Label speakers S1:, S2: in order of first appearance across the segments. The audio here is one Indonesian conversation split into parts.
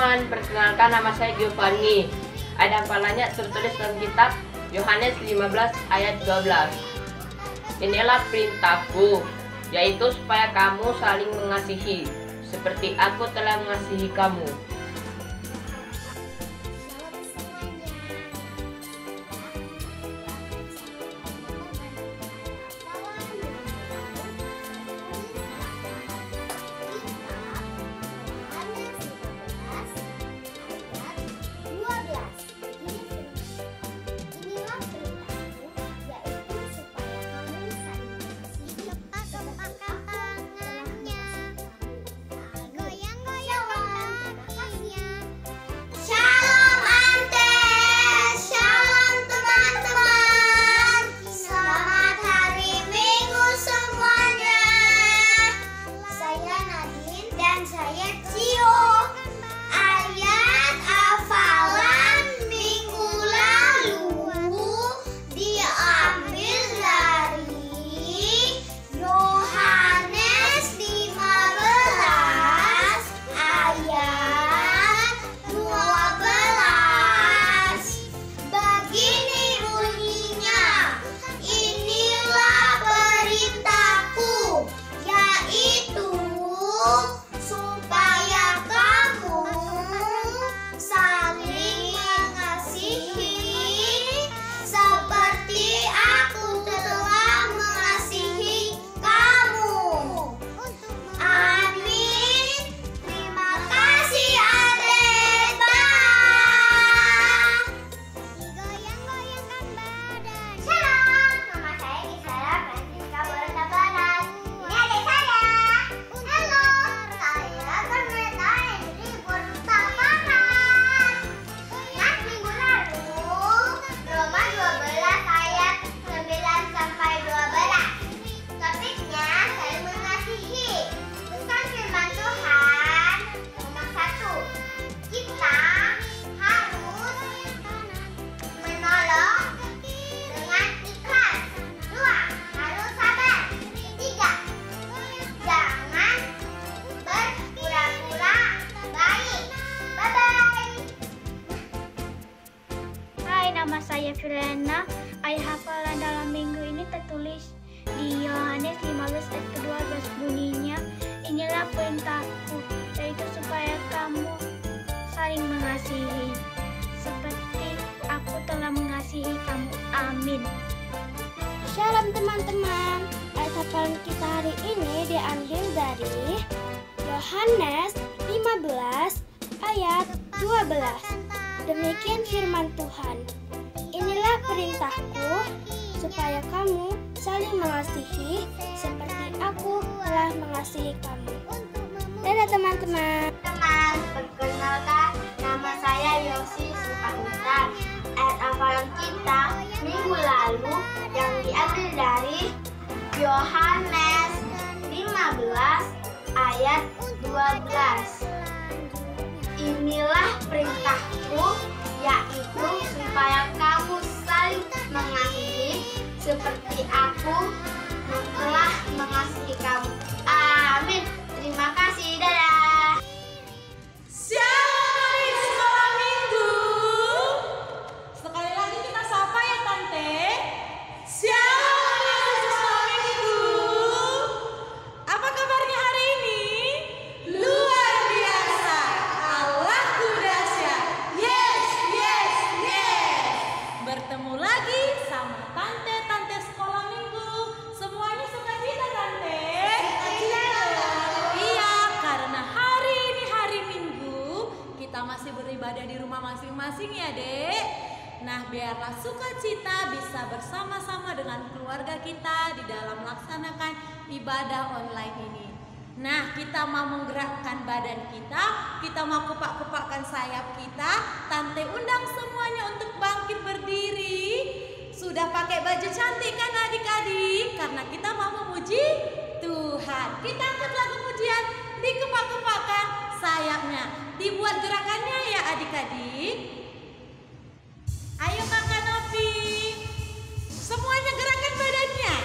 S1: teman-teman, perkenalkan nama saya Giovanni. Ada hafalannya tertulis dalam kitab Yohanes 15 ayat 12. Inilah perintahku, yaitu supaya kamu saling mengasihi, seperti aku telah mengasihi kamu.
S2: Nama saya Firena. Ayat hafalan dalam minggu ini tertulis di Yohanes 15 ayat ke-12, bunyinya, inilah perintahku, yaitu supaya kamu saling mengasihi, seperti aku telah mengasihi kamu. Amin.
S3: Shalom teman-teman. Ayat hafalan kita hari ini diambil dari Yohanes 15 ayat 12. Demikian firman Tuhan. Inilah perintahku, supaya kamu saling mengasihi, seperti aku telah mengasihi kamu. Dadah teman-teman.
S4: Perkenalkan, nama saya Yosi Supahutar. Ayat hafalan kita minggu lalu yang diambil dari Yohanes 15 ayat 12. Inilah perintahku, yaitu supaya kamu saling mengasihi, seperti aku telah mengasihi kamu. Amin. Terima kasih. Dadah.
S5: Shalom di sekolah minggu. Sekali lagi kita sapa ya Tante. Shalom di sekolah minggu. Apa kabarnya hari ini? Luar biasa. Allahku dahsyat. Yes, yes, yes. Bertemu lagi sama tante-tante sekolah minggu. Semuanya sukacita Tante. Sukacita. Iya, karena hari ini hari Minggu, kita masih beribadah di rumah masing-masing ya Dek. Nah, biarlah sukacita bisa bersama-sama dengan keluarga kita di dalam melaksanakan ibadah online ini. Nah, kita mau menggerakkan badan kita mau kepak-kepakkan sayap kita. Tante undang semuanya untuk bangkit berdiri. Sudah pakai baju cantik kan adik-adik? Karena kita mau memuji Tuhan. Kita angkat lagu pujian, dikepak-kepakkan sayapnya. Dibuat gerakannya ya adik-adik. Ayo Kakak Novi. Semuanya gerakan badannya.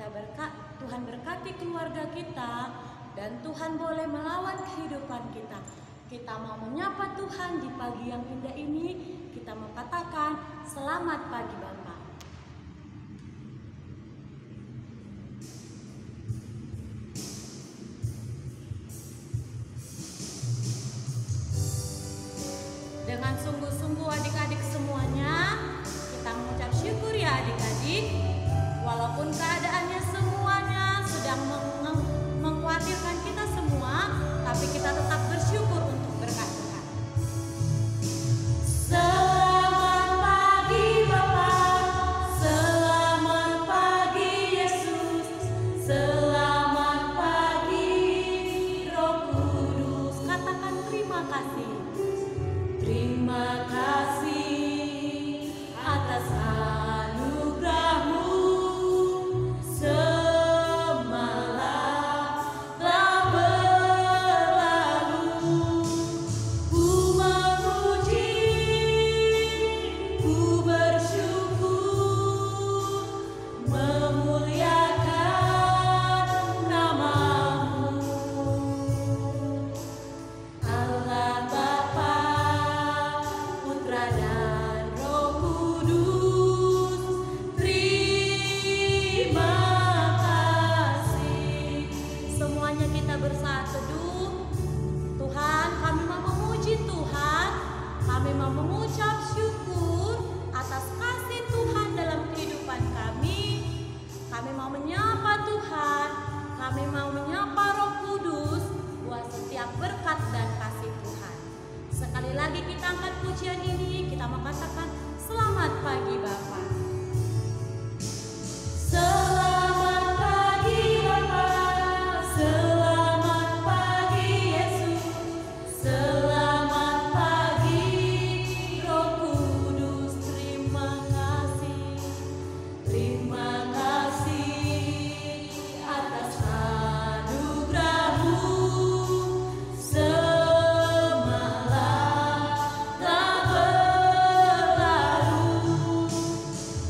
S5: Tuhan berkati keluarga kita, dan Tuhan boleh melawan kehidupan kita. Kita mau menyapa Tuhan di pagi yang indah ini. Kita mau katakan selamat pagi Bapak. Dengan sungguh-sungguh adik-adik semuanya, kita mengucap syukur ya adik-adik. Walaupun keadaannya semuanya sedang mengkhawatirkan kita semua, tapi kita tetap bersyukur untuk berkat Tuhan. Selamat pagi Bapak, selamat pagi Yesus, selamat pagi Roh Kudus. Katakan terima kasih. Terima kasih atas anugerah-Mu. Semalam telah berlalu. Ku memuji, ku bersyukur, memuliakan nama-Mu. Allah Bapa, Putra dan Roh Kudus, terima kasih. Semuanya kita bersaat teduh. Tuhan, kami mau memuji Tuhan, kami mau mengucap syukur atas kasih Tuhan dalam kehidupan kami. Kami mau menyapa Tuhan, kami mau menyapa Roh Kudus buat setiap berkat dan kasih Tuhan. Sekali lagi kita angkat pujian ini, kita mau katakan selamat pagi Bapa. Selamat pagi Bapa, selamat pagi Yesus, selamat pagi Roh Kudus. Terima kasih atas anugerah-Mu. Semalam telah berlalu.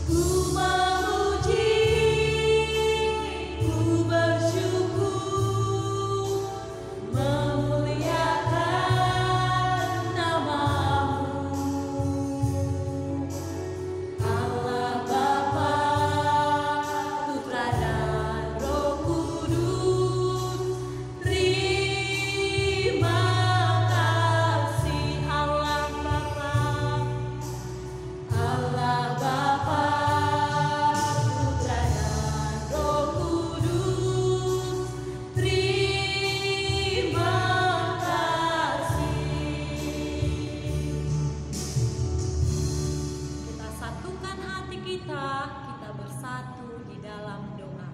S5: Ku memuji, ku bersyukur, memuliakan nama-Mu. Allah Bapa, Putra dan Roh Kudus, terima kasih. Allah Bapa, Putra dan Roh Kudus, terima kasih. Kita satukan hati kita bersatu di dalam doa.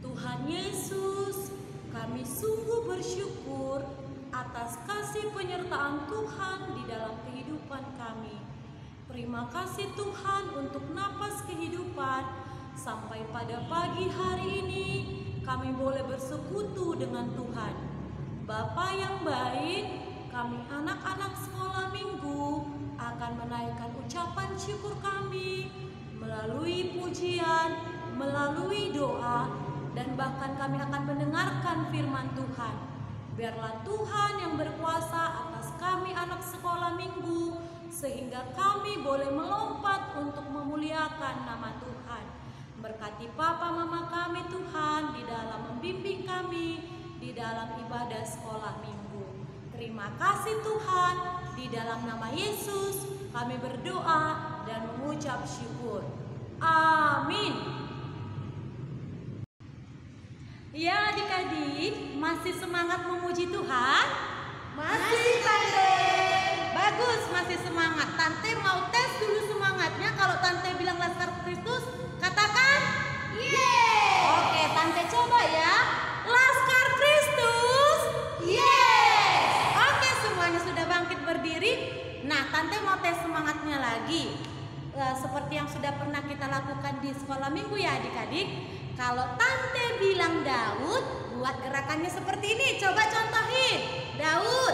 S5: Tuhan Yesus, kami sungguh bersyukur atas kasih penyertaan Tuhan di dalam kehidupan kami. Terima kasih Tuhan untuk napas kehidupan. Sampai pada pagi hari ini kami boleh bersekutu dengan Tuhan. Bapa yang baik, kami anak-anak sekolah minggu akan menaikkan ucapan syukur kami melalui pujian, melalui doa, dan bahkan kami akan mendengarkan firman Tuhan. Biarlah Tuhan yang berkuasa atas kami anak sekolah minggu, sehingga kami boleh melompat untuk memuliakan nama Tuhan. Berkati papa mama kami Tuhan di dalam membimbing kami di dalam ibadah sekolah minggu. Terima kasih Tuhan, di dalam nama Yesus kami berdoa dan mengucap syukur. Amin. Ya adik-adik, masih semangat memuji Tuhan? Masih Tante. Bagus, masih semangat. Tante mau tes dulu semangatnya. Kalau Tante bilang Laskar Kristus, katakan yeay. Oke, Tante coba ya. Laskar Kristus. Yes. Oke, semuanya sudah bangkit berdiri. Nah, Tante mau tes semangatnya lagi. Seperti yang sudah pernah kita lakukan di sekolah minggu ya adik-adik. Kalau Tante bilang Daud, buat gerakannya seperti ini. Coba contohin. Daud.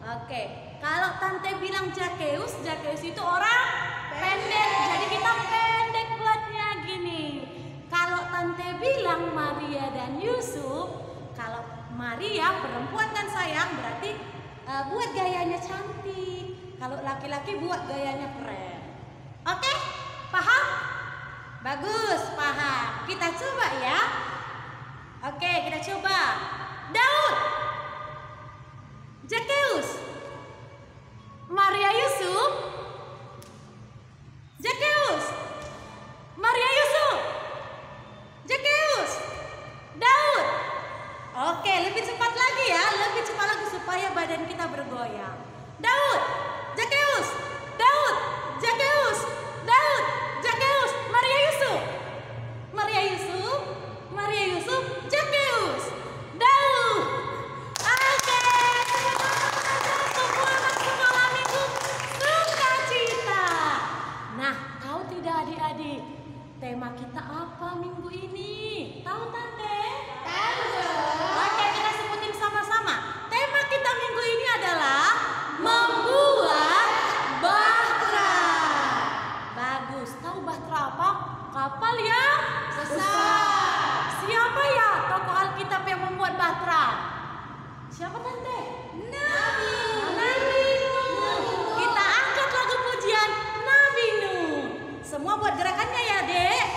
S5: Oke. Kalau Tante bilang Zakeus, Zakeus itu orang pendek. Jadi kita pendek buatnya gini. Kalau Jadi yang perempuan kan sayang berarti buat gayanya cantik. Kalau laki-laki buat gayanya keren. Oke? Paham? Bagus, paham. Kita coba ya. Oke, kita coba. Daud, Zakeus, Maria Yusuf, Zakeus, Maria Yusuf, Zakeus, Daud. Oke, lebih cepat lagi ya, lebih cepat lagi supaya badan kita bergoyang. Daud, Zakeus, Daud, Zakeus, Daud, Zakeus, Maria Yusuf, Maria Yusuf, Maria Yusuf, Zakeus, Daud. Oke, semua anak sekolah minggu sukacita. Nah, tahu tidak adik-adik, tema kita apa minggu ini? Tahu Tante? Tahu. Oke, kita sebutin sama-sama. Tema kita minggu ini adalah membuat bahtera. Bagus. Tahu bahtera apa? Kapal yang besar. Siapa ya tokoh Alkitab yang membuat bahtera? Siapa Tante? Nabi Nuh. Kita angkat lagu pujian Nabi Nuh. Semua buat gerakannya ya, Dek.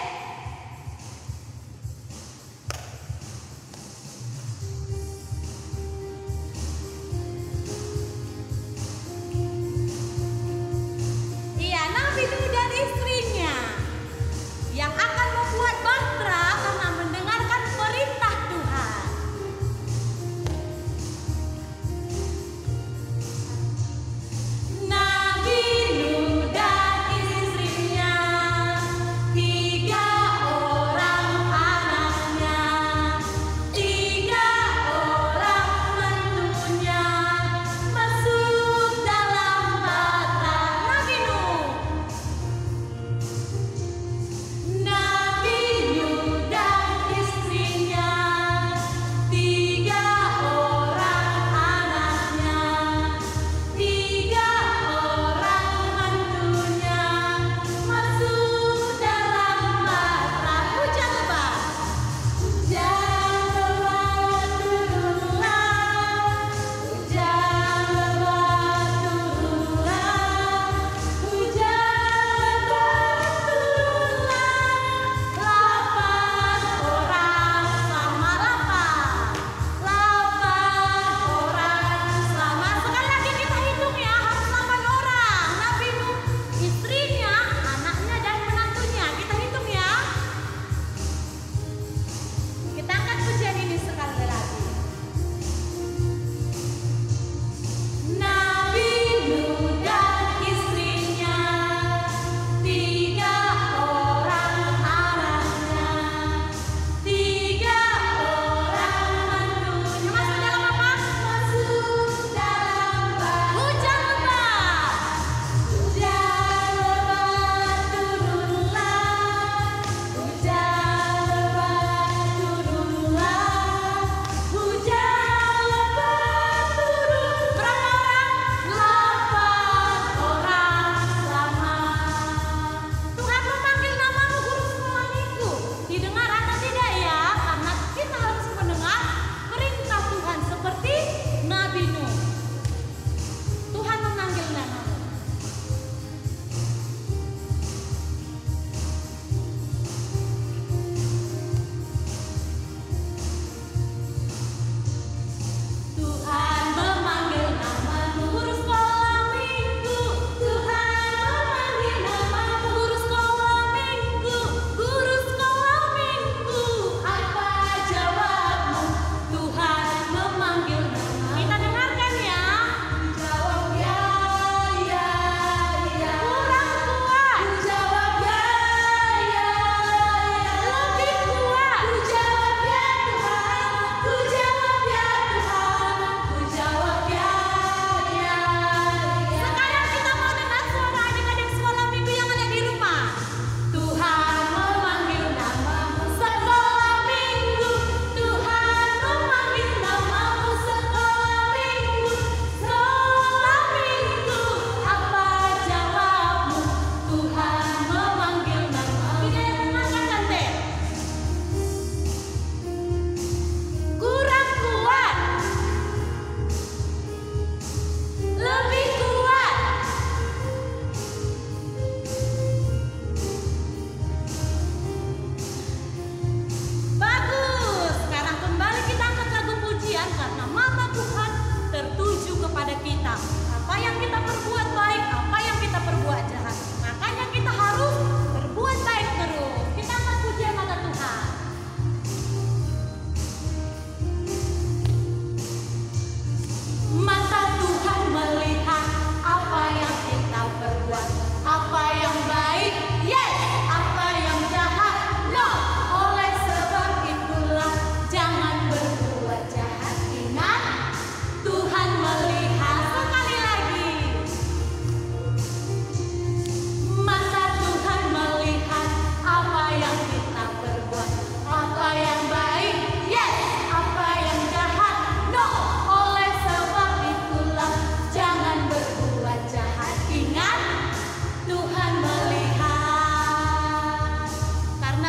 S5: Iya, Nabi Nuh dan istrinya yang akan membuat bahtera karena mendengarkan perintah Tuhan. Nabi Nuh dan istrinya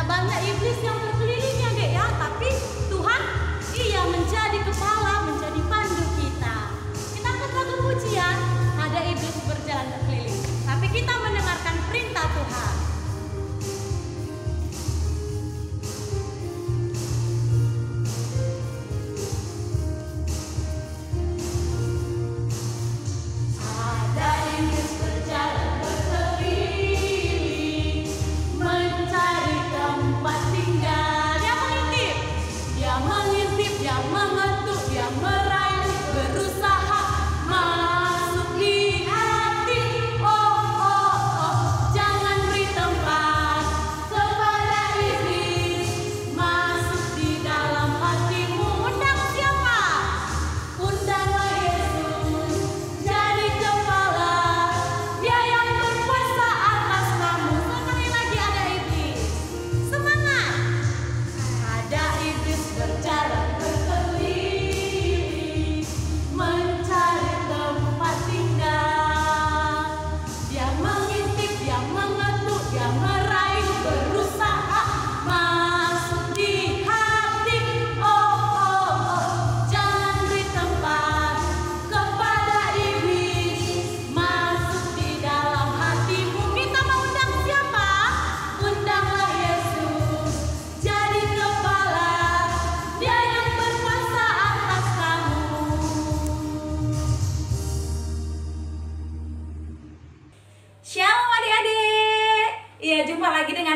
S5: Ada banyak iblis yang berkeliling ya dek ya, tapi Tuhan ia menjadi kepala, menjadi pandu kita. Kita angkat lagu pujian, ada iblis berjalan berkeliling, tapi kita mendengarkan perintah Tuhan.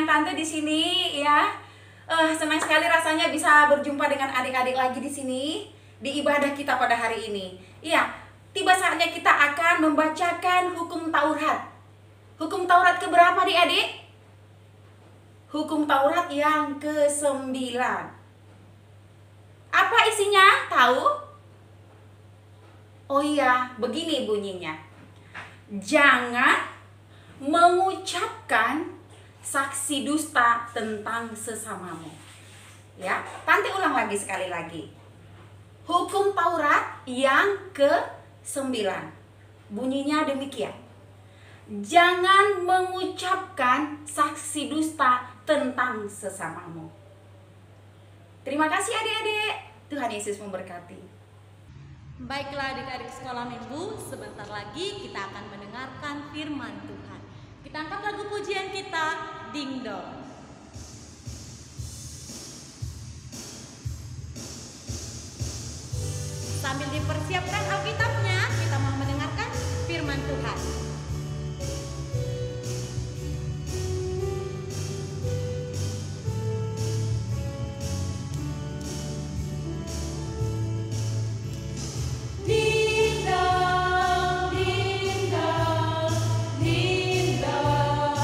S5: Tante di sini ya. Senang sekali rasanya bisa berjumpa dengan adik-adik lagi di sini di ibadah kita pada hari ini. Iya, tiba saatnya kita akan membacakan hukum Taurat. Hukum Taurat keberapa adik-adik? Hukum Taurat yang ke-9. Apa isinya? Tahu? Oh iya, begini bunyinya. Jangan mengucapkan saksi dusta tentang sesamamu. Ya, Tante ulang lagi sekali lagi. Hukum Taurat yang ke-9. Bunyinya demikian. Jangan mengucapkan saksi dusta tentang sesamamu. Terima kasih adik-adik. Tuhan Yesus memberkati.
S6: Baiklah adik-adik sekolah minggu, sebentar lagi kita akan mendengarkan firman Tuhan. Kita angkat lagu pujian kita, Ding Dong. Sambil dipersiapkan Alkitabnya, kita mau mendengarkan firman Tuhan.
S5: Ding dong, ding dong, ding dong.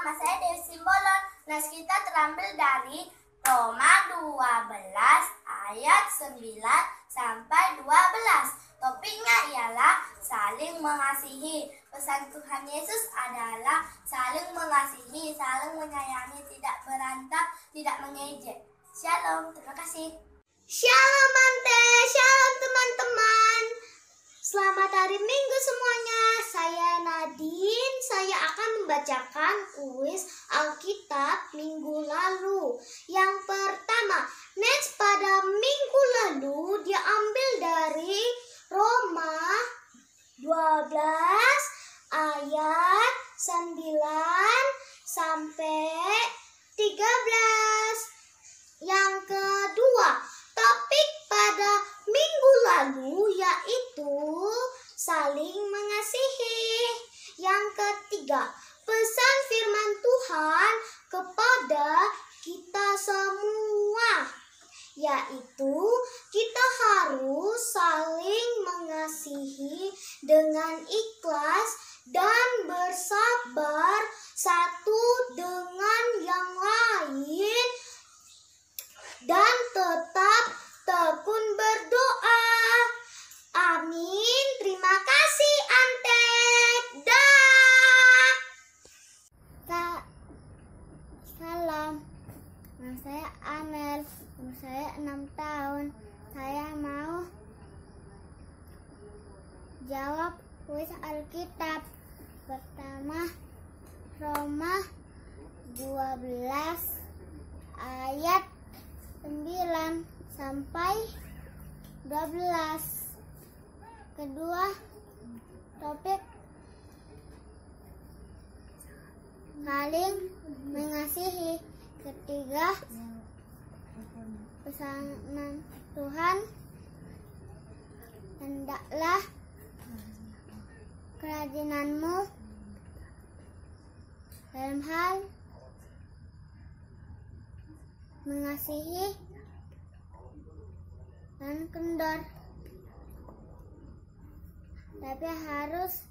S4: nama saya Dewi Simbolon. Nas kita terambil dari Roma 12 ayat 9 sampai 12. Topiknya ialah saling mengasihi. Pesan Tuhan Yesus adalah saling mengasihi, saling menyayangi, tidak berantem, tidak mengejek. Shalom, terima kasih.
S3: Shalom Ante, shalom teman-teman. Selamat hari Minggu semuanya. Saya Nadine. Saya akan membacakan kuis Alkitab minggu lalu. Yang pertama, nats pada minggu lalu diambil dari Roma 12 ayat 9 sampai 13. Yang kedua, topik pada minggu lalu yaitu saling mengasihi. Yang ketiga, pesan firman Tuhan kepada kita semua yaitu kita harus saling mengasihi dengan ikhlas dan bersabar satu dengan yang lain, dan tetap tekun berdoa. Amin. Terima kasih Antek. Dah. Salam. Nama saya Amel. Umur saya 6 tahun. Saya mau jawab kuis Alkitab. Pertama, Roma 12 ayat 9 sampai 12. Kedua, topik saling mengasihi. Ketiga, pesanan Tuhan, hendaklah kerajinanmu dalam hal mengasihi dan kendor, tapi harus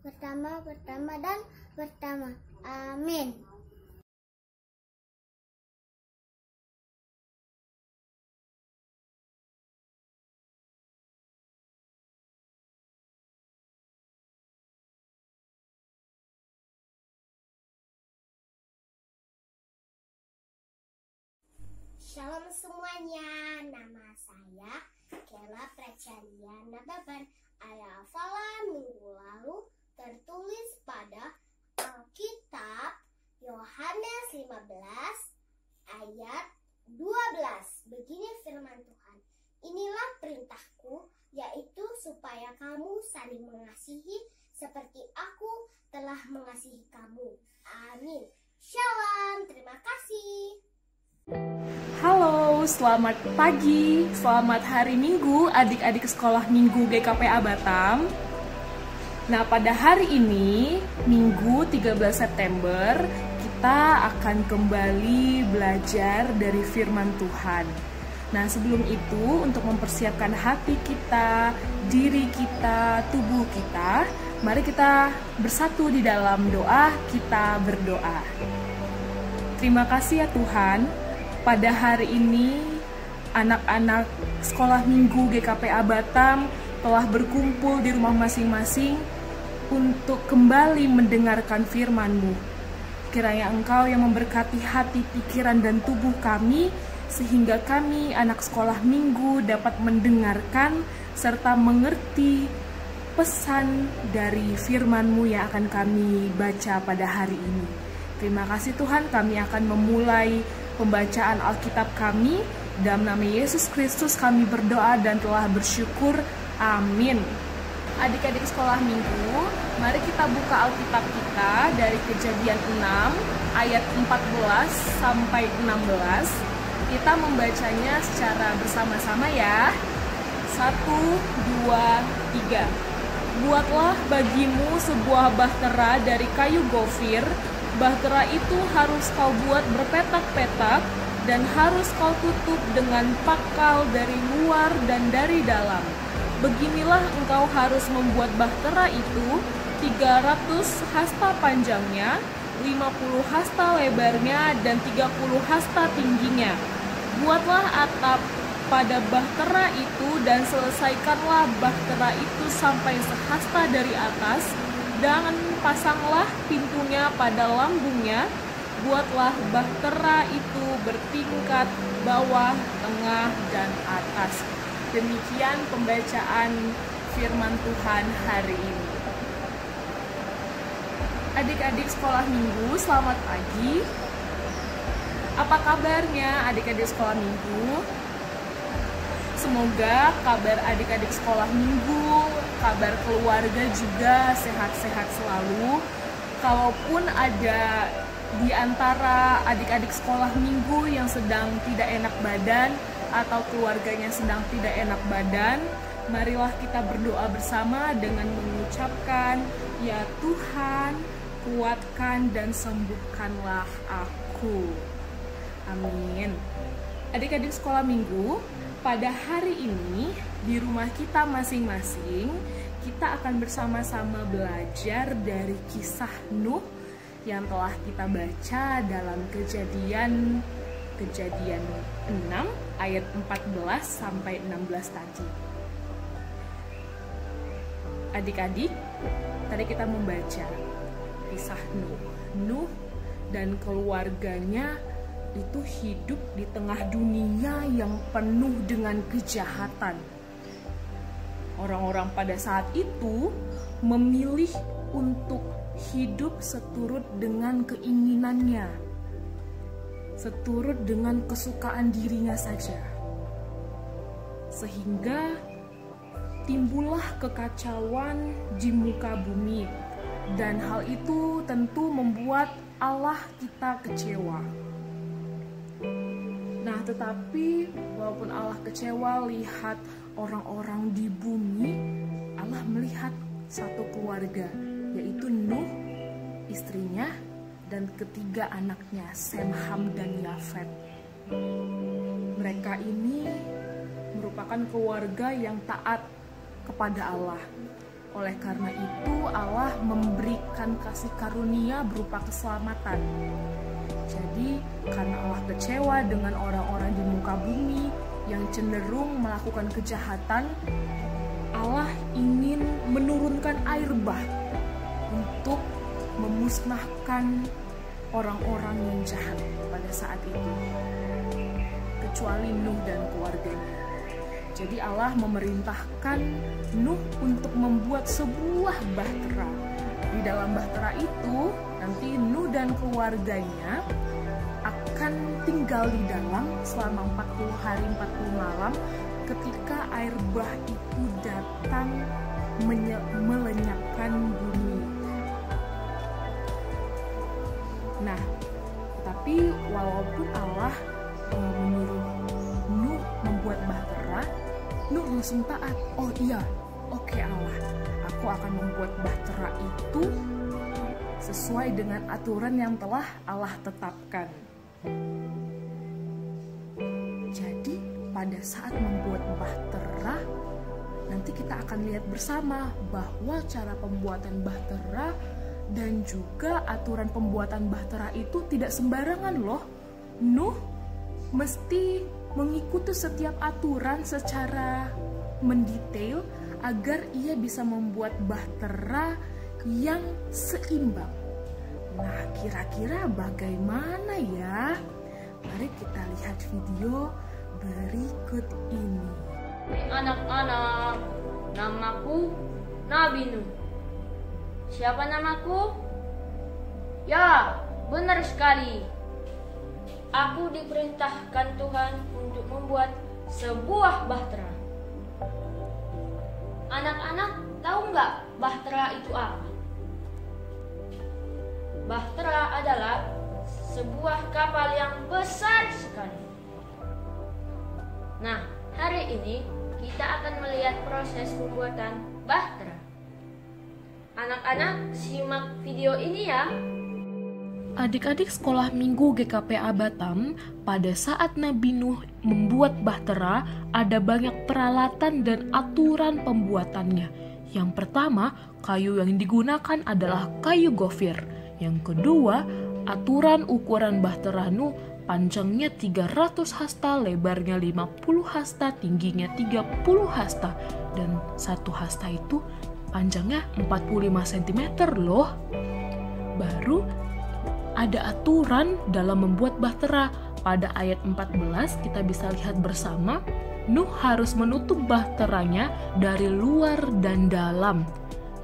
S3: pertama dan pertama. Amin. Shalom semuanya, nama saya Kela Pracalia Nababan. Ayat hafalan minggu lalu tertulis pada Alkitab Yohanes 15 ayat 12. Begini firman Tuhan, inilah perintahku, yaitu supaya kamu saling mengasihi seperti aku telah mengasihi kamu. Amin. Shalom, terima kasih.
S7: Halo, selamat pagi, selamat hari Minggu adik-adik sekolah Minggu GKPA Batam. Nah, pada hari ini, Minggu 13 September, kita akan kembali belajar dari firman Tuhan. Nah, sebelum itu, untuk mempersiapkan hati kita, diri kita, tubuh kita, mari kita bersatu di dalam doa, kita berdoa. Terima kasih ya Tuhan. Pada hari ini, anak-anak sekolah Minggu GKPA Batam telah berkumpul di rumah masing-masing untuk kembali mendengarkan firman-Mu. Kiranya Engkau yang memberkati hati, pikiran, dan tubuh kami, sehingga kami, anak sekolah Minggu, dapat mendengarkan serta mengerti pesan dari firman-Mu yang akan kami baca pada hari ini. Terima kasih Tuhan, kami akan memulai pembacaan Alkitab kami. Dalam nama Yesus Kristus kami berdoa dan telah bersyukur. Amin. Adik-adik sekolah Minggu, mari kita buka Alkitab kita dari Kejadian 6 ayat 14 sampai 16. Kita membacanya secara bersama-sama ya. 1, 2, 3. Buatlah bagimu sebuah bahtera dari kayu gofir. Bahtera itu harus kau buat berpetak-petak dan harus kau tutup dengan pakal dari luar dan dari dalam. Beginilah engkau harus membuat bahtera itu, 300 hasta panjangnya, 50 hasta lebarnya, dan 30 hasta tingginya. Buatlah atap pada bahtera itu dan selesaikanlah bahtera itu sampai sehasta dari atas, dan pasanglah pintunya pada lambungnya. Buatlah bahtera itu bertingkat bawah, tengah, dan atas. Demikian pembacaan firman Tuhan hari ini. Adik-adik sekolah minggu, selamat pagi. Apa kabarnya adik-adik sekolah minggu? Semoga kabar adik-adik sekolah minggu, kabar keluarga juga sehat-sehat selalu. Kalaupun ada di antara adik-adik sekolah minggu yang sedang tidak enak badan atau keluarganya sedang tidak enak badan, marilah kita berdoa bersama dengan mengucapkan, "Ya Tuhan, kuatkan dan sembuhkanlah aku." Amin. Adik-adik sekolah minggu, pada hari ini di rumah kita masing-masing, kita akan bersama-sama belajar dari kisah Nuh yang telah kita baca dalam Kejadian 6 ayat 14 sampai 16 tadi. Adik-adik, tadi kita membaca kisah Nuh dan keluarganya itu hidup di tengah dunia yang penuh dengan kejahatan. Orang-orang pada saat itu memilih untuk hidup seturut dengan keinginannya, seturut dengan kesukaan dirinya saja. Sehingga timbullah kekacauan di muka bumi, dan hal itu tentu membuat Allah kita kecewa. Nah, tetapi walaupun Allah kecewa lihat orang-orang di bumi, Allah melihat satu keluarga, yaitu Nuh, istrinya, dan ketiga anaknya, Sem, Ham, dan Yafet. Mereka ini merupakan keluarga yang taat kepada Allah. Oleh karena itu, Allah memberikan kasih karunia berupa keselamatan. Jadi, karena Allah kecewa dengan orang-orang di muka bumi yang cenderung melakukan kejahatan, Allah ingin menurunkan air bah untuk memusnahkan orang-orang yang jahat pada saat itu, kecuali Nuh dan keluarganya. Jadi Allah memerintahkan Nuh untuk membuat sebuah bahtera. Di dalam bahtera itu, nanti Nuh dan keluarganya akan tinggal di dalam selama 40 hari 40 malam ketika air bah itu datang melenyapkan bumi. Nah, tapi walaupun Allah menyuruh Nuh membuat bahtera, Nuh langsung taat. Oh iya, oke Allah, aku akan membuat bahtera itu sesuai dengan aturan yang telah Allah tetapkan. Jadi pada saat membuat bahtera, nanti kita akan lihat bersama bahwa cara pembuatan bahtera dan juga aturan pembuatan bahtera itu tidak sembarangan loh. Nuh mesti mengikuti setiap aturan secara mendetail agar ia bisa membuat bahtera yang seimbang. Nah, kira-kira bagaimana ya? Mari kita lihat video berikut ini.
S1: Anak-anak, namaku Nabi Nuh. Siapa namaku? Ya, benar sekali. Aku diperintahkan Tuhan untuk membuat sebuah bahtera. Anak-anak tahu nggak bahtera itu apa? Bahtera adalah sebuah kapal yang besar sekali. Nah, hari ini kita akan melihat proses pembuatan bahtera. Anak-anak, simak video ini ya.
S7: Adik-adik sekolah minggu GKPA Batam, pada saat Nabi Nuh membuat bahtera, ada banyak peralatan dan aturan pembuatannya, Yang pertama, kayu yang digunakan adalah kayu gofir. Yang kedua, aturan ukuran bahtera Nuh, panjangnya 300 hasta, lebarnya 50 hasta, tingginya 30 hasta. Dan satu hasta itu panjangnya 45 cm loh. Baru ada aturan dalam membuat bahtera. Pada ayat 14 kita bisa lihat bersama, Nuh harus menutup bahteranya dari luar dan dalam.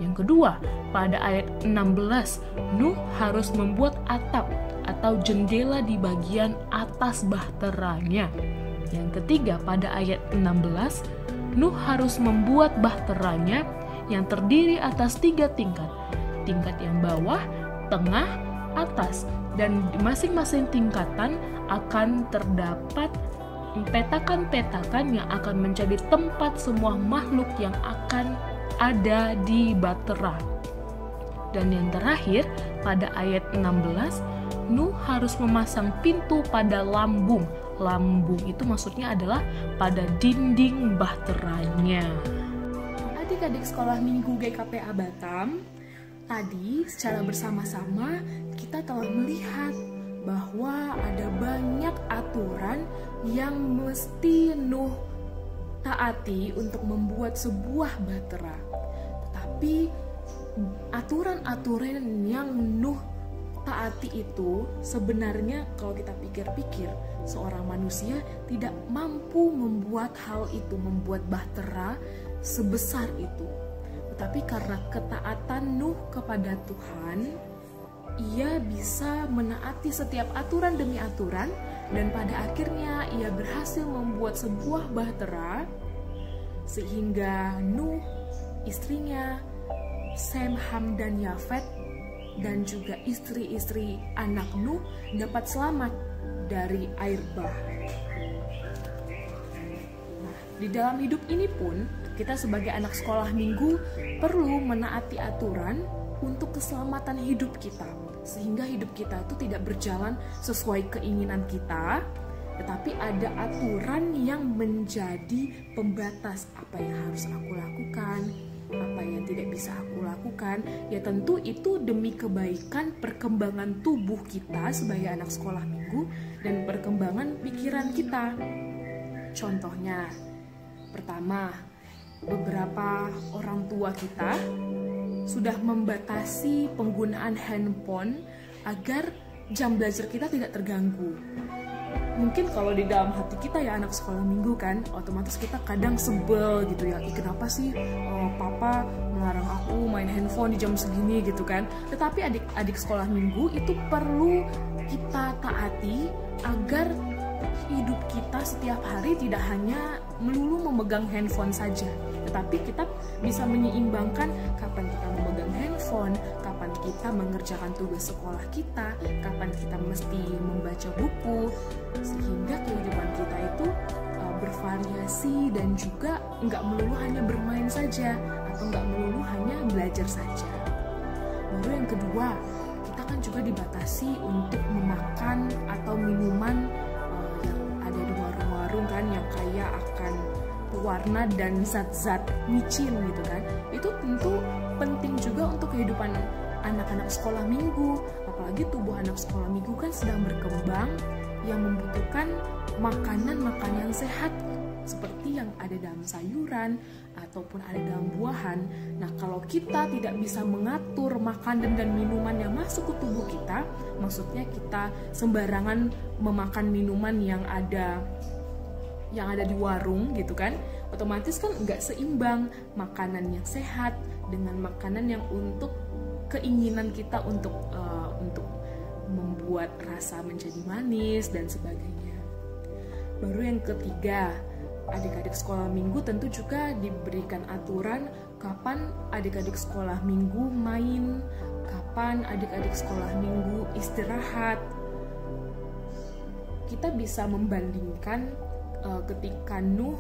S7: Yang kedua, pada ayat 16, Nuh harus membuat atap atau jendela di bagian atas bahteranya. Yang ketiga, pada ayat 16, Nuh harus membuat bahteranya yang terdiri atas 3 tingkat. Tingkat yang bawah, tengah, atas. Dan di masing-masing tingkatan akan terdapat petakan-petakan yang akan menjadi tempat semua makhluk yang akan ada di bahtera. Dan yang terakhir, pada ayat 16, Nuh harus memasang pintu pada lambung. Lambung itu maksudnya adalah pada dinding bahteranya. Adik-adik sekolah minggu GKPA Batam, tadi secara bersama-sama kita telah melihat bahwa ada banyak aturan yang mesti Nuh taati untuk membuat sebuah bahtera. Tetapi aturan-aturan yang Nuh taati itu sebenarnya kalau kita pikir-pikir, seorang manusia tidak mampu membuat hal itu, membuat bahtera sebesar itu. Tetapi karena ketaatan Nuh kepada Tuhan, ia bisa menaati setiap aturan demi aturan, dan pada akhirnya ia berhasil membuat sebuah bahtera sehingga Nuh, istrinya, Sem, Ham, dan Yafet, dan juga istri-istri anak Nuh dapat selamat dari air bah. Nah, di dalam hidup ini pun kita sebagai anak sekolah minggu perlu menaati aturan untuk keselamatan hidup kita, sehingga hidup kita itu tidak berjalan sesuai keinginan kita, tetapi ada aturan yang menjadi pembatas apa yang harus aku lakukan, apa yang tidak bisa aku lakukan. Ya tentu itu demi kebaikan perkembangan tubuh kita sebagai anak sekolah minggu dan perkembangan pikiran kita. Contohnya, pertama, beberapa orang tua kita sudah membatasi penggunaan handphone agar jam belajar kita tidak terganggu. Mungkin kalau di dalam hati kita ya anak sekolah minggu kan, otomatis kita kadang sebel gitu ya, kenapa sih papa melarang aku main handphone di jam segini gitu kan. Tetapi adik-adik sekolah minggu itu perlu kita taati agar hidup kita setiap hari tidak hanya melulu memegang handphone saja, tetapi kita bisa menyeimbangkan kapan kita memegang handphone, kapan kita mengerjakan tugas sekolah kita, kapan kita mesti membaca buku, sehingga kehidupan kita itu bervariasi dan juga nggak melulu hanya bermain saja atau nggak melulu hanya belajar saja. Baru yang kedua, kita kan juga dibatasi untuk memakan atau minuman yang ada di warung-warung kan, yang kaya akan warna dan zat-zat micin gitu kan. Itu tentu penting juga untuk kehidupan anak-anak sekolah minggu, apalagi tubuh anak sekolah minggu kan sedang berkembang, yang membutuhkan makanan-makanan sehat seperti yang ada dalam sayuran ataupun ada dalam buahan. Nah, kalau kita tidak bisa mengatur makanan dan minuman yang masuk ke tubuh kita, maksudnya kita sembarangan memakan minuman yang ada di warung gitu kan, otomatis kan nggak seimbang makanan yang sehat dengan makanan yang untuk keinginan kita untuk membuat rasa menjadi manis dan sebagainya. Baru yang ketiga, adik-adik sekolah minggu tentu juga diberikan aturan kapan adik-adik sekolah minggu main, kapan adik-adik sekolah minggu istirahat. Kita bisa membandingkan ketika Nuh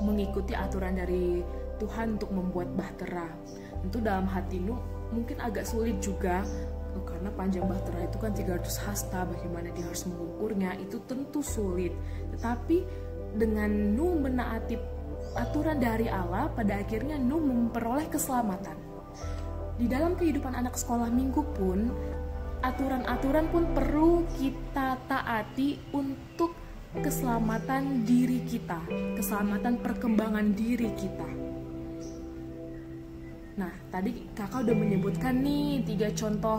S7: mengikuti aturan dari Tuhan untuk membuat bahtera. Tentu dalam hati Nuh mungkin agak sulit juga, karena panjang bahtera itu kan 300 hasta, bagaimana dia harus mengukurnya, itu tentu sulit. Tetapi dengan Nuh menaati aturan dari Allah, pada akhirnya Nuh memperoleh keselamatan. Di dalam kehidupan anak sekolah minggu pun, aturan-aturan pun perlu kita taati untuk keselamatan diri kita, keselamatan perkembangan diri kita. Nah, tadi kakak udah menyebutkan nih tiga contoh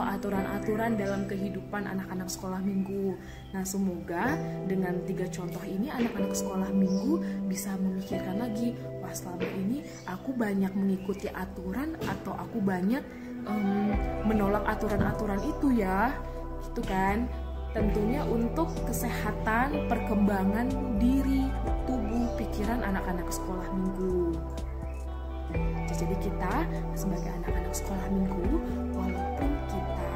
S7: aturan-aturan dalam kehidupan anak-anak sekolah minggu. Nah, semoga dengan tiga contoh ini anak-anak sekolah minggu bisa memikirkan lagi, wah selama ini aku banyak mengikuti aturan atau aku banyak menolak aturan-aturan itu ya, gitu kan. Tentunya untuk kesehatan, perkembangan diri, tubuh, pikiran anak-anak sekolah minggu. Jadi kita sebagai anak-anak sekolah minggu, walaupun kita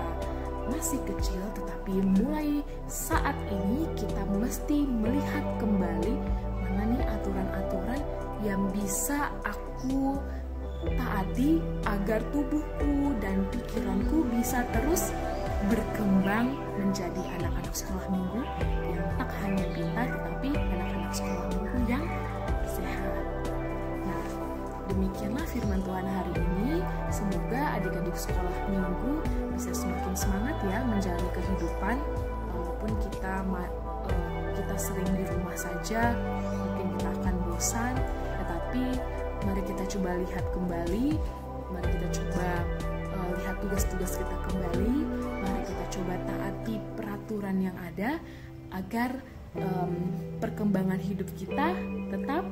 S7: masih kecil, tetapi mulai saat ini kita mesti melihat kembali mana nih aturan-aturan yang bisa aku taati agar tubuhku dan pikiranku bisa terus berkembang menjadi anak-anak sekolah minggu yang tak hanya pintar, tetapi anak-anak sekolah minggu yang sehat. Nah, demikianlah firman Tuhan hari ini. Semoga adik-adik sekolah minggu bisa semakin semangat ya menjalani kehidupan, walaupun kita sering di rumah saja, mungkin kita akan bosan, tetapi mari kita coba lihat kembali, mari kita coba lihat tugas-tugas kita kembali, mari kita coba taati peraturan yang ada agar perkembangan hidup kita tetap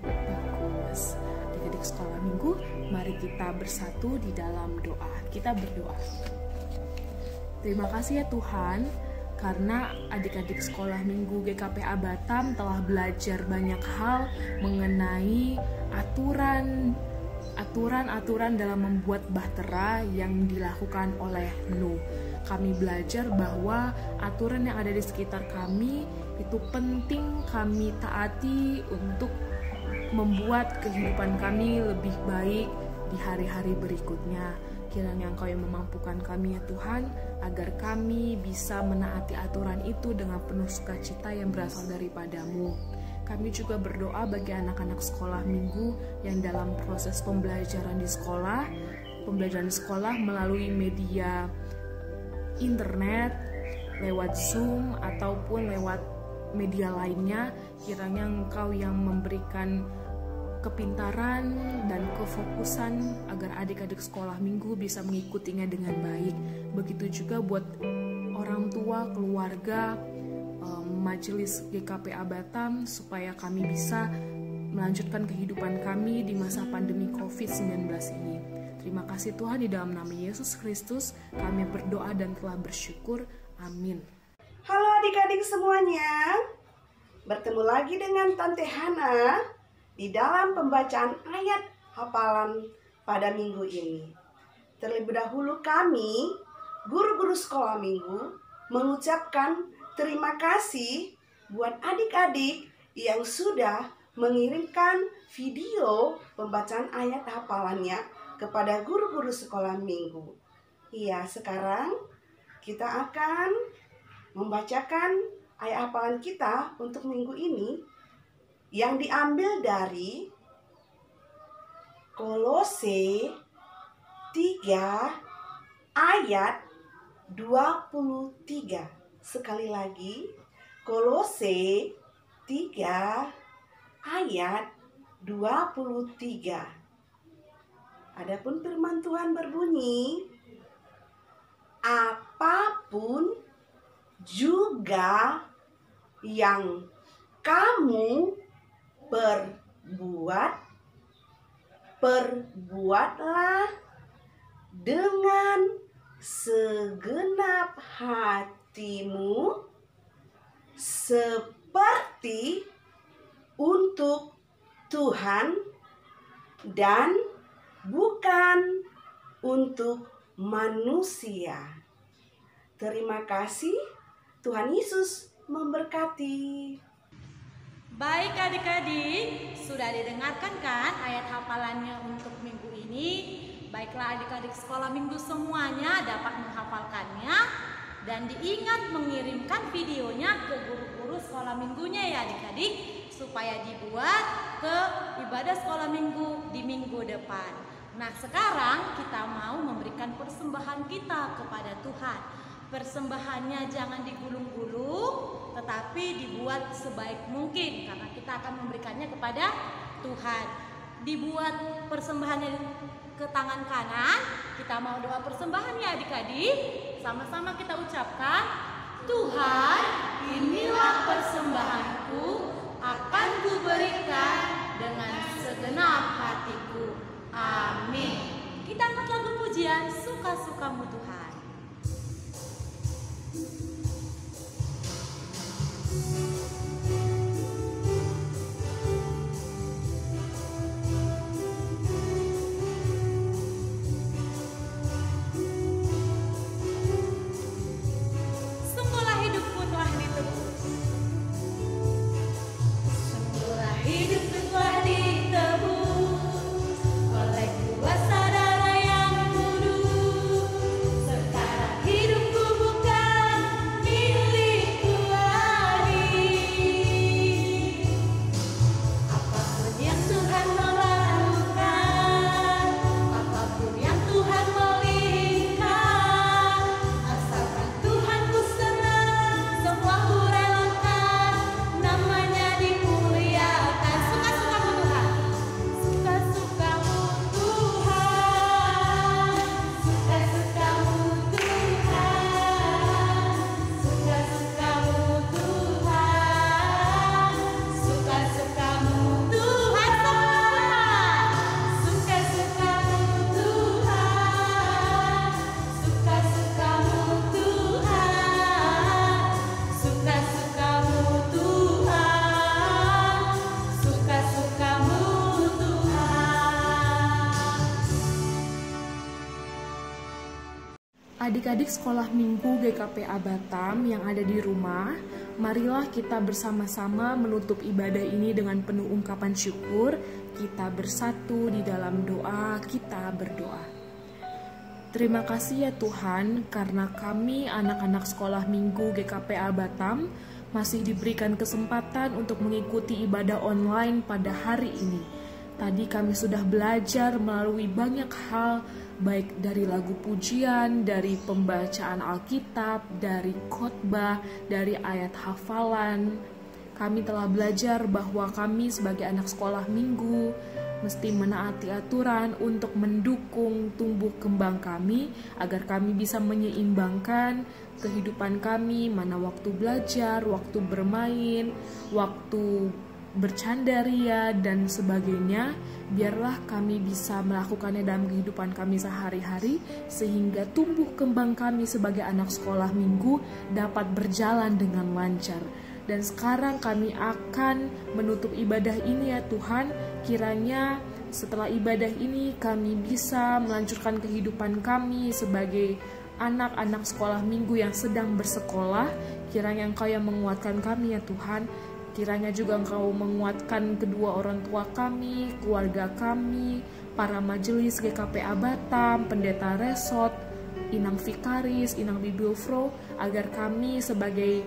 S7: bagus. Adik-adik sekolah minggu, mari kita bersatu di dalam doa. Kita berdoa. Terima kasih ya Tuhan, karena adik-adik sekolah minggu GKPA Batam telah belajar banyak hal mengenai aturan-aturan dalam membuat bahtera yang dilakukan oleh Nuh. Kami belajar bahwa aturan yang ada di sekitar kami itu penting kami taati untuk membuat kehidupan kami lebih baik di hari-hari berikutnya. Kiranya Engkau yang memampukan kami ya Tuhan, agar kami bisa menaati aturan itu dengan penuh sukacita yang berasal daripada-Mu. Kami juga berdoa bagi anak-anak sekolah minggu yang dalam proses pembelajaran di sekolah melalui media internet, lewat Zoom ataupun lewat media lainnya. Kiranya Engkau yang memberikan kepintaran dan kefokusan agar adik-adik sekolah minggu bisa mengikutinya dengan baik. Begitu juga buat orang tua, keluarga, majelis GKPA Batam, supaya kami bisa melanjutkan kehidupan kami di masa pandemi COVID-19 ini. Terima kasih Tuhan, di dalam nama Yesus Kristus kami berdoa dan telah bersyukur. Amin.
S8: Halo adik-adik semuanya, bertemu lagi dengan Tante Hana di dalam pembacaan ayat hafalan pada minggu ini. Terlebih dahulu kami, guru-guru sekolah minggu, mengucapkan terima kasih buat adik-adik yang sudah mengirimkan video pembacaan ayat hafalannya kepada guru-guru sekolah minggu. Iya, sekarang kita akan membacakan ayat hafalan kita untuk minggu ini yang diambil dari Kolose 3 ayat 23. Sekali lagi, Kolose 3 ayat 23. Adapun firman Tuhan berbunyi, apapun juga yang kamu perbuatlah dengan segenap hatimu seperti untuk Tuhan dan bukan untuk manusia. Terima kasih. Tuhan Yesus memberkati.
S6: Baik adik-adik, sudah didengarkan kan ayat hafalannya untuk minggu ini? Baiklah adik-adik sekolah minggu semuanya dapat menghafalkannya dan diingat mengirimkan videonya ke guru-guru sekolah minggunya ya adik-adik, supaya dibuat ke ibadah sekolah minggu di minggu depan. Nah, sekarang kita mau memberikan persembahan kita kepada Tuhan. Persembahannya jangan digulung-gulung, tetapi dibuat sebaik mungkin karena kita akan memberikannya kepada Tuhan. Dibuat persembahannya ke tangan kanan. Kita mau doa persembahan ya adik-adik. Sama-sama kita ucapkan, Tuhan, inilah persembahanku, akan kuberikan dengan segenap hatiku. Amin. Kita angkat lagu pujian Suka-Sukamu Tuhan.
S7: Adik-adik sekolah minggu GKPA Batam yang ada di rumah, marilah kita bersama-sama menutup ibadah ini dengan penuh ungkapan syukur. Kita bersatu di dalam doa, kita berdoa. Terima kasih ya Tuhan, karena kami anak-anak sekolah minggu GKPA Batam masih diberikan kesempatan untuk mengikuti ibadah online pada hari ini. Tadi kami sudah belajar melalui banyak hal, baik dari lagu pujian, dari pembacaan Alkitab, dari khotbah, dari ayat hafalan. Kami telah belajar bahwa kami sebagai anak sekolah minggu mesti menaati aturan untuk mendukung tumbuh kembang kami, agar kami bisa menyeimbangkan kehidupan kami, mana waktu belajar, waktu bermain, waktu bercandaria dan sebagainya. Biarlah kami bisa melakukannya dalam kehidupan kami sehari-hari, sehingga tumbuh kembang kami sebagai anak sekolah minggu dapat berjalan dengan lancar. Dan sekarang kami akan menutup ibadah ini ya Tuhan. Kiranya setelah ibadah ini kami bisa melanjutkan kehidupan kami sebagai anak-anak sekolah minggu yang sedang bersekolah. Kiranya Engkau yang menguatkan kami ya Tuhan. Kiranya juga Engkau menguatkan kedua orang tua kami, keluarga kami, para majelis GKPA Batam, pendeta resort, inang vikaris, inang bibilfro, agar kami sebagai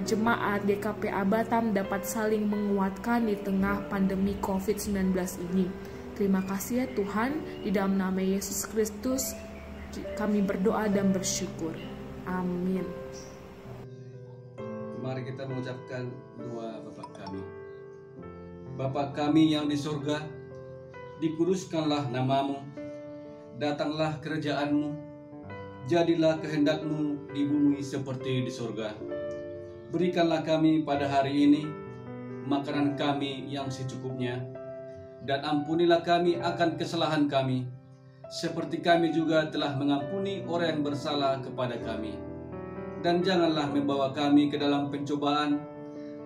S7: jemaat GKPA Batam dapat saling menguatkan di tengah pandemi COVID-19 ini. Terima kasih ya Tuhan, di dalam nama Yesus Kristus kami berdoa dan bersyukur. Amin.
S9: Mari kita mengucapkan doa Bapa kami. Bapa kami yang di surga, dikuduskanlah namamu, datanglah kerajaan-Mu, jadilah kehendak-Mu di bumi seperti di surga. Berikanlah kami pada hari ini makanan kami yang secukupnya, dan ampunilah kami akan kesalahan kami, seperti kami juga telah mengampuni orang yang bersalah kepada kami. Dan janganlah membawa kami ke dalam pencobaan,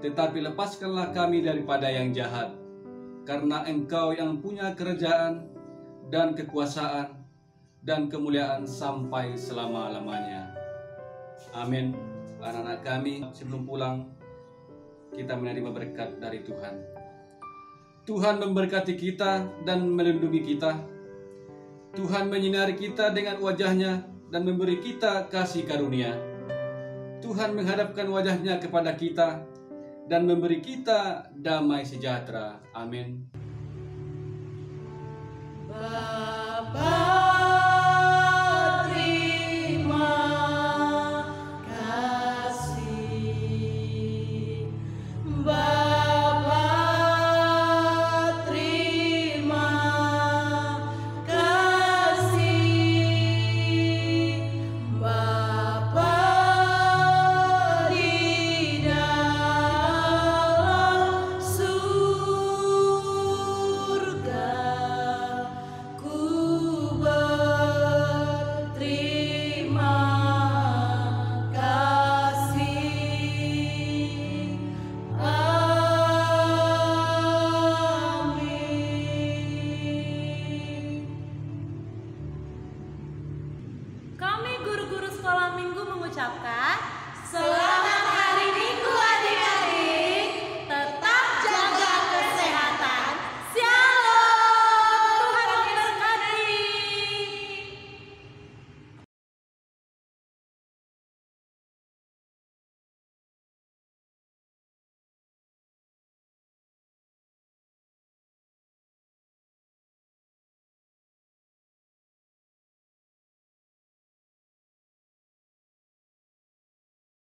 S9: tetapi lepaskanlah kami daripada yang jahat. Karena Engkau yang punya kerajaan dan kekuasaan dan kemuliaan sampai selama-lamanya. Amin. Anak-anak kami, sebelum pulang, kita menerima berkat dari Tuhan. Tuhan memberkati kita dan melindungi kita. Tuhan menyinari kita dengan wajah-Nya dan memberi kita kasih karunia. Tuhan menghadapkan wajah-Nya kepada kita dan memberi kita damai sejahtera. Amin.
S5: Bapa, terima kasih. Bapa, terima kasih. Bapa di dalam surga, ku berterima kasih. Amin.
S6: Kami guru-guru sekolah minggu mengucapkan selamat